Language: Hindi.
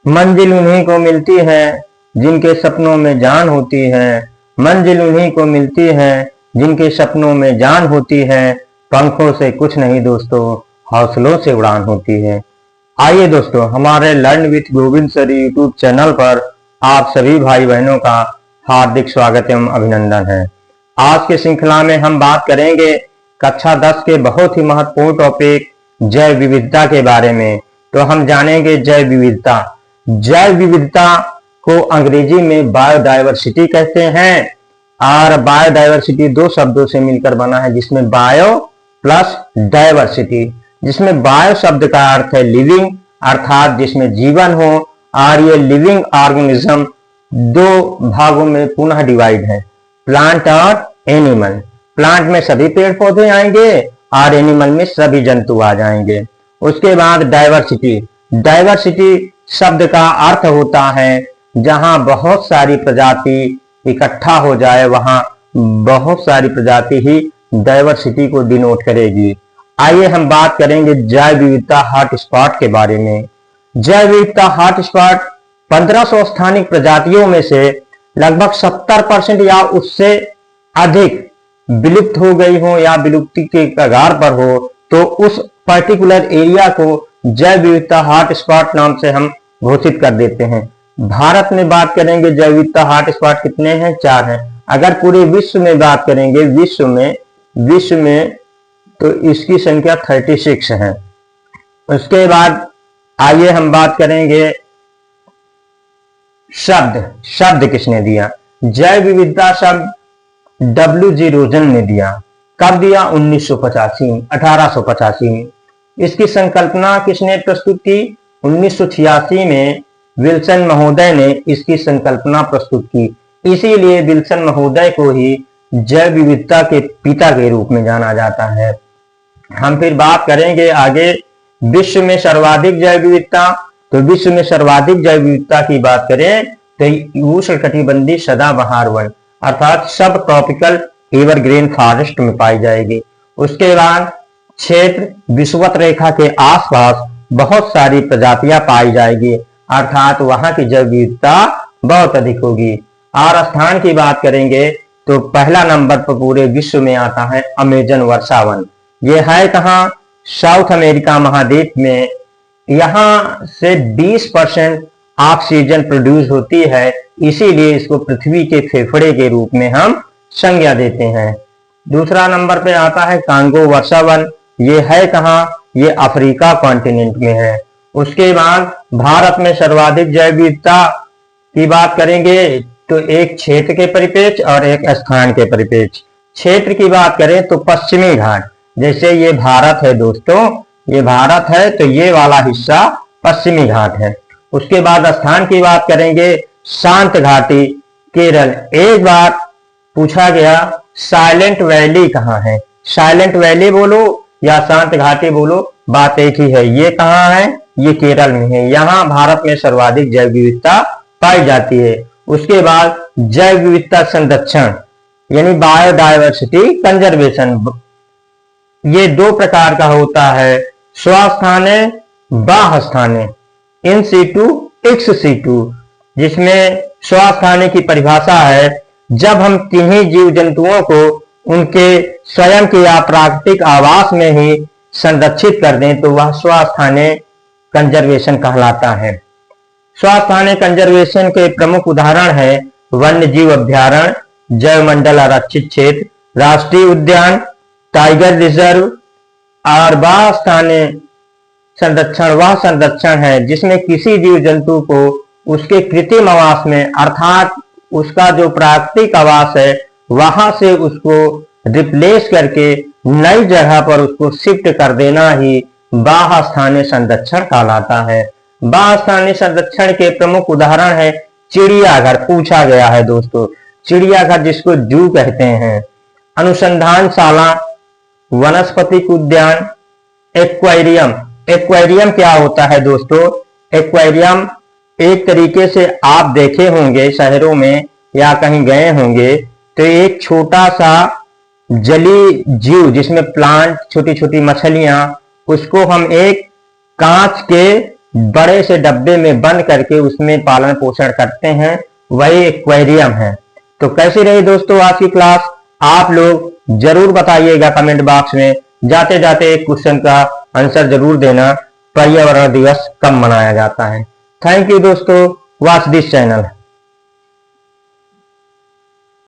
मंजिल उन्हीं को मिलती है जिनके सपनों में जान होती है। मंजिल उन्हीं को मिलती है जिनके सपनों में जान होती है। पंखों से कुछ नहीं दोस्तों, हौसलों से उड़ान होती है। आइए दोस्तों, हमारे learn with Govind sir YouTube channel पर आप सभी भाई बहनों का हार्दिक स्वागत एवं अभिनंदन है। आज के श्रृंखला में हम बात करेंगे कक्षा 10 के बहुत ही महत्वपूर्ण टॉपिक जैव विविधता के बारे में। तो हम जानेंगे जैव विविधता। जैव विविधता को अंग्रेजी में बायोडायवर्सिटी कहते हैं और बायोडायवर्सिटी दो शब्दों से मिलकर बना है, जिसमें बायो प्लस डायवर्सिटी, जिसमें बायो शब्द का अर्थ है लिविंग, अर्थात जिसमें जीवन हो, और ये लिविंग ऑर्गेनिज्म दो भागों में पुनः डिवाइड है, प्लांट और एनिमल। प्लांट में सभी पेड़ पौधे आएंगे और एनिमल में सभी जंतु आ जाएंगे। उसके बाद डायवर्सिटी। डायवर्सिटी शब्द का अर्थ होता है जहां बहुत सारी प्रजाति इकट्ठा हो जाए, वहां बहुत सारी प्रजाति ही डायवर्सिटी को डिनोट करेगी। आइए हम बात करेंगे जैव विविधता हॉटस्पॉट के बारे में। जैव विविधता हॉटस्पॉट 1500 स्थानिक प्रजातियों में से लगभग 70% या उससे अधिक विलुप्त हो गई हो या विलुप्ति के कगार पर हो, तो उस पर्टिकुलर एरिया को जैव विविधता हॉटस्पॉट नाम से हम घोषित कर देते हैं। भारत में बात करेंगे जैव विविधता हॉटस्पॉट कितने हैं? 4 हैं। अगर पूरे विश्व में बात करेंगे विश्व में तो इसकी संख्या 36 है। उसके बाद आइए हम बात करेंगे शब्द किसने दिया? जैव विविधता शब्द W.G. रोजन ने दिया। कब दिया? 1885 में। इसकी संकल्पना किसने प्रस्तुत की? 1986 में विल्सन महोदय ने इसकी संकल्पना प्रस्तुत की। इसीलिए विल्सन महोदय को ही जैव विविधता के पिता के रूप में जाना जाता है। हम फिर बात करेंगे आगे विश्व में सर्वाधिक जैव विविधता। तो विश्व में सर्वाधिक जैव विविधता की बात करें तो उष्णकटिबंधीय सदाबहार वन अर्थात सब ट्रॉपिकल एवरग्रीन फॉरेस्ट में पाई जाएगी। उसके बाद क्षेत्र विषुवत रेखा के आसपास बहुत सारी प्रजातियां पाई जाएगी, अर्थात वहां की जैव विविधता बहुत अधिक होगी। और स्थान की बात करेंगे तो पहला नंबर पर पूरे विश्व में आता है अमेजन वर्षावन। ये है कहाँ? साउथ अमेरिका महाद्वीप में। यहाँ से 20% ऑक्सीजन प्रोड्यूस होती है, इसीलिए इसको पृथ्वी के फेफड़े के रूप में हम संज्ञा देते हैं। दूसरा नंबर पे आता है कांगो वर्षावन। ये है कहाँ? ये अफ्रीका कॉन्टिनेंट में है। उसके बाद भारत में सर्वाधिक जैव विविधता की बात करेंगे तो एक क्षेत्र के परिप्रेक्ष्य और एक स्थान के परिप्रेक्ष्य। क्षेत्र की बात करें तो पश्चिमी घाट, जैसे ये भारत है दोस्तों, ये भारत है तो ये वाला हिस्सा पश्चिमी घाट है। उसके बाद स्थान की बात करेंगे शांत घाटी केरल। एक बार पूछा गया साइलेंट वैली कहाँ है? साइलेंट वैली बोलो या शांत घाटी बोलो, बात एक ही है। ये कहाँ है? ये केरल में है। यहाँ भारत में सर्वाधिक जैव विविधता पाई जाती है। उसके बाद जैव विविधता संरक्षण यानी बायोडायवर्सिटी कंजर्वेशन, ये दो प्रकार का होता है, स्वस्थाने बाह्यस्थाने, इन सीटू एक्स सीटू। जिसमें स्वस्थाने की परिभाषा है जब हम किन्हीं जीव जंतुओं को उनके स्वयं के या प्राकृतिक आवास में ही संरक्षित कर दें तो वह स्वस्थाने कंजर्वेशन कहलाता है। स्वस्थाने कंजर्वेशन के प्रमुख उदाहरण है वन्य जीव अभ्यारण्य, जैव मंडल आरक्षित क्षेत्र, राष्ट्रीय उद्यान, टाइगर रिजर्व। और बाह्यस्थाने संरक्षण वह संरक्षण है जिसमें किसी जीव जंतु को उसके कृत्रिम आवास में अर्थात उसका जो प्राकृतिक आवास है वहां से उसको रिप्लेस करके नई जगह पर उसको शिफ्ट कर देना ही बाह्यस्थानीय संरक्षण कहलाता है। बाह्यस्थानीय संरक्षण के प्रमुख उदाहरण है चिड़ियाघर। पूछा गया है दोस्तों, चिड़ियाघर जिसको जू कहते हैं, अनुसंधानशाला, वनस्पतिक उद्यान, एक्वेरियम। एक्वेरियम क्या होता है दोस्तों? एक्वेरियम एक तरीके से आप देखे होंगे शहरों में या कहीं गए होंगे तो एक छोटा सा जली जीव जिसमें प्लांट, छोटी छोटी मछलियां, उसको हम एक कांच के बड़े से डब्बे में बंद करके उसमें पालन पोषण करते हैं, वही एक्वेरियम है। तो कैसी रही दोस्तों आज की क्लास, आप लोग जरूर बताइएगा कमेंट बॉक्स में। जाते जाते एक क्वेश्चन का आंसर जरूर देना, पर्यावरण दिवस कब मनाया जाता है। थैंक यू दोस्तों, वॉच दिस चैनल।